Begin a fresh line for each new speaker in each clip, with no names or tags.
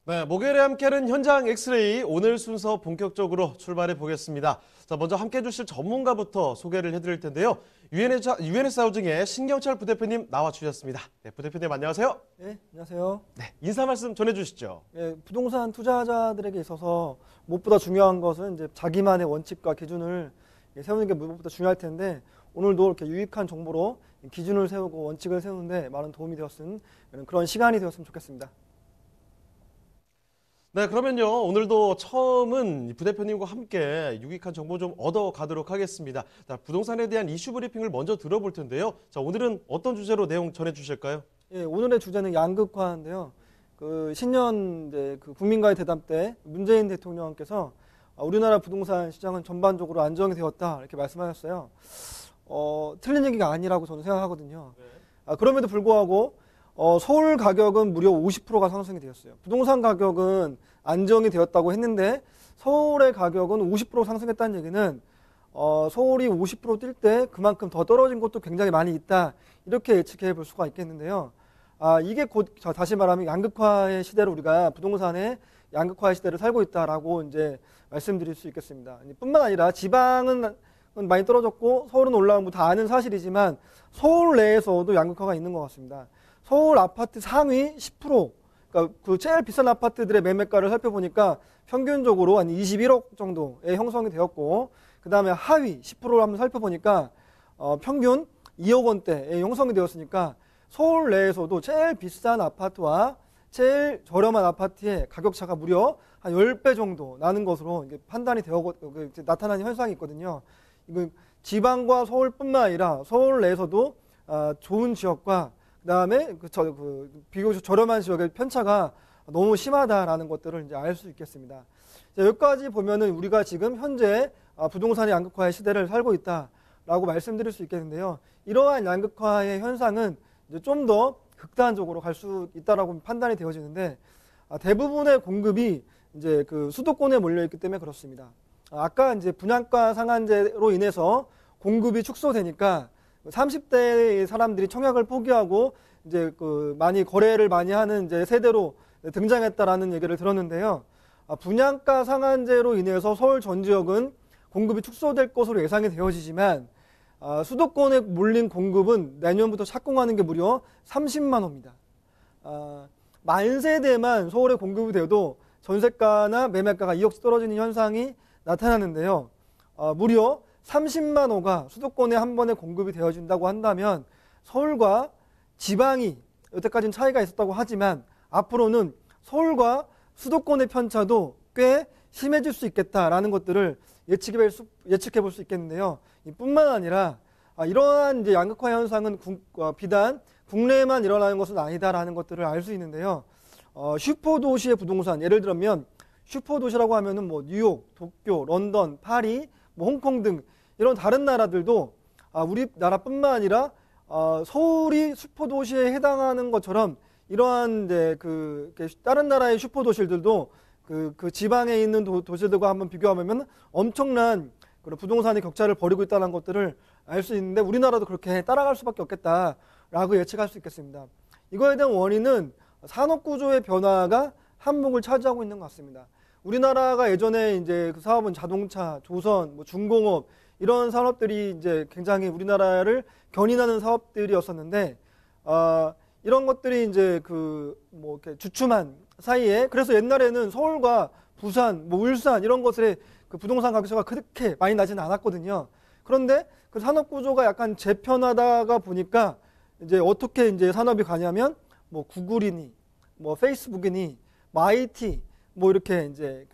네, 목요일에 함께하는 현장 엑스레이 오늘 순서 본격적으로 출발해 보겠습니다. 자, 먼저 함께해 주실 전문가부터 소개를 해드릴 텐데요. UNS 하우징의 신경철 부대표님 나와 주셨습니다. 네, 부대표님 안녕하세요.
네, 안녕하세요.
네, 인사 말씀 전해주시죠.
네, 부동산 투자자들에게 있어서 무엇보다 중요한 것은 이제 자기만의 원칙과 기준을 세우는 게 무엇보다 중요할 텐데 오늘도 이렇게 유익한 정보로 기준을 세우고 원칙을 세우는데 많은 도움이 되었으면 그런 시간이 되었으면 좋겠습니다.
네, 그러면요. 오늘도 처음은 부대표님과 함께 유익한 정보 좀 얻어가도록 하겠습니다. 자, 부동산에 대한 이슈 브리핑을 먼저 들어볼 텐데요. 자, 오늘은 어떤 주제로 내용 전해주실까요?
예, 오늘의 주제는 양극화인데요. 신년 국민과의 대담 때 문재인 대통령께서 우리나라 부동산 시장은 전반적으로 안정이 되었다 이렇게 말씀하셨어요. 틀린 얘기가 아니라고 저는 생각하거든요. 그럼에도 불구하고 서울 가격은 무려 50%가 상승이 되었어요. 부동산 가격은 안정이 되었다고 했는데 서울의 가격은 50% 상승했다는 얘기는 서울이 50% 뛸 때 그만큼 더 떨어진 곳도 굉장히 많이 있다 이렇게 예측해 볼 수가 있겠는데요. 이게 곧 다시 말하면 양극화의 시대로 우리가 부동산의 양극화의 시대를 살고 있다라고 이제 말씀드릴 수 있겠습니다. 뿐만 아니라 지방은 많이 떨어졌고 서울은 올라온 거 다 아는 사실이지만 서울 내에서도 양극화가 있는 것 같습니다. 서울 아파트 상위 10%, 그러니까 그 제일 비싼 아파트들의 매매가를 살펴보니까 평균적으로 한 21억 정도의 형성이 되었고, 그 다음에 하위 10%를 한번 살펴보니까 평균 2억 원대의 형성이 되었으니까 서울 내에서도 제일 비싼 아파트와 제일 저렴한 아파트의 가격 차가 무려 한 10배 정도 나는 것으로 판단이 나타나는 현상이 있거든요. 이건 지방과 서울뿐만 아니라 서울 내에서도 좋은 지역과 그다음에 비교적 저렴한 지역의 편차가 너무 심하다라는 것들을 이제 알 수 있겠습니다. 여기까지 보면은 우리가 지금 현재 부동산의 양극화의 시대를 살고 있다라고 말씀드릴 수 있겠는데요. 이러한 양극화의 현상은 이제 좀 더 극단적으로 갈 수 있다라고 판단이 되어지는데 대부분의 공급이 이제 수도권에 몰려 있기 때문에 그렇습니다. 아까 이제 분양가 상한제로 인해서 공급이 축소되니까 30대의 사람들이 청약을 포기하고 이제 많이 거래를 많이 하는 이제 세대로 등장했다라는 얘기를 들었는데요. 분양가 상한제로 인해서 서울 전 지역은 공급이 축소될 것으로 예상이 되어지지만 수도권에 몰린 공급은 내년부터 착공하는 게 무려 30만 호입니다. 만 세대만 서울에 공급이 돼도 전세가나 매매가가 2억씩 떨어지는 현상이 나타나는데요. 무려 30만 호가 수도권에 한 번에 공급이 되어진다고 한다면 서울과 지방이 여태까지는 차이가 있었다고 하지만 앞으로는 서울과 수도권의 편차도 꽤 심해질 수 있겠다라는 것들을 예측해 볼 수 있겠는데요. 뿐만 아니라 이러한 이제 양극화 현상은 비단 국내에만 일어나는 것은 아니다라는 것들을 알 수 있는데요. 슈퍼도시의 부동산, 예를 들면 슈퍼도시라고 하면은 뭐 뉴욕, 도쿄, 런던, 파리, 뭐 홍콩 등 이런 다른 나라들도 우리나라뿐만 아니라 서울이 슈퍼도시에 해당하는 것처럼 이러한 이제 다른 나라의 슈퍼도시들도 그 지방에 있는 도시들과 한번 비교하면 엄청난 그런 부동산의 격차를 벌이고 있다는 것들을 알 수 있는데 우리나라도 그렇게 따라갈 수밖에 없겠다라고 예측할 수 있겠습니다. 이거에 대한 원인은 산업구조의 변화가 한몫을 차지하고 있는 것 같습니다. 우리나라가 예전에 이제 그 사업은 자동차, 조선, 뭐 중공업 이런 산업들이 이제 굉장히 우리나라를 견인하는 사업들이었었는데 이런 것들이 이제 뭐 이렇게 주춤한 사이에 그래서 옛날에는 서울과 부산, 뭐 울산 이런 것들의 부동산 가격차가 그렇게 많이 나지는 않았거든요. 그런데 그 산업 구조가 약간 재편하다가 보니까 이제 어떻게 이제 산업이 가냐면 뭐 구글이니 뭐 페이스북이니 뭐 IT 뭐 이렇게 이제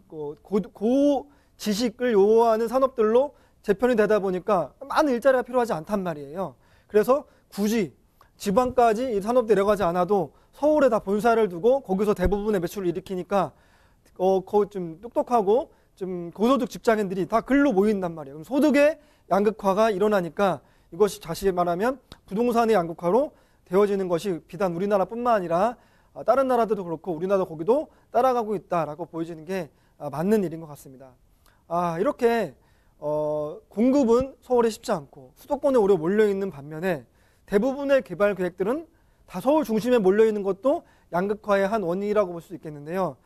고 지식을 요구하는 산업들로 재편이 되다 보니까 많은 일자리가 필요하지 않단 말이에요. 그래서 굳이 지방까지 이 산업 내려가지 않아도 서울에 다 본사를 두고 거기서 대부분의 매출을 일으키니까 거기 좀 똑똑하고 좀 고소득 직장인들이 다 글로 모인단 말이에요. 그럼 소득의 양극화가 일어나니까 이것이 다시 말하면 부동산의 양극화로 되어지는 것이 비단 우리나라뿐만 아니라 다른 나라들도 그렇고 우리나라도 거기도 따라가고 있다라고 보여지는 게 맞는 일인 것 같습니다. 이렇게 공급은 서울에 쉽지 않고 수도권에 오래 몰려있는 반면에 대부분의 개발 계획들은 다 서울 중심에 몰려있는 것도 양극화의 한 원인이라고 볼 수 있겠는데요.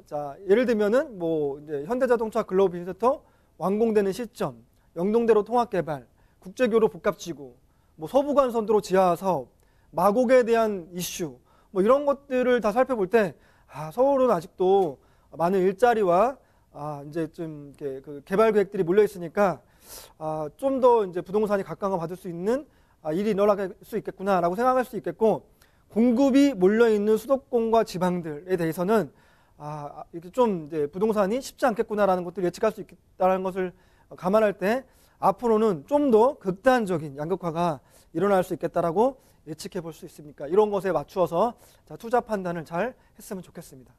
자, 예를 들면은 뭐 이제 현대자동차 글로벌 빈센터 완공되는 시점, 영동대로 통합개발, 국제교류 복합지구, 뭐 서부간선도로 지하 사업, 마곡에 대한 이슈, 뭐 이런 것들을 다 살펴볼 때 서울은 아직도 많은 일자리와 이제 좀 이렇게 그 개발 계획들이 몰려 있으니까 좀 더 이제 부동산이 각광을 받을 수 있는 일이 일어날 수 있겠구나라고 생각할 수 있겠고, 공급이 몰려 있는 수도권과 지방들에 대해서는 이렇게 좀 이제 부동산이 쉽지 않겠구나라는 것들을 예측할 수 있다는 것을 감안할 때 앞으로는 좀 더 극단적인 양극화가 일어날 수 있겠다라고 예측해 볼 수 있습니까? 이런 것에 맞추어서 투자 판단을 잘 했으면 좋겠습니다.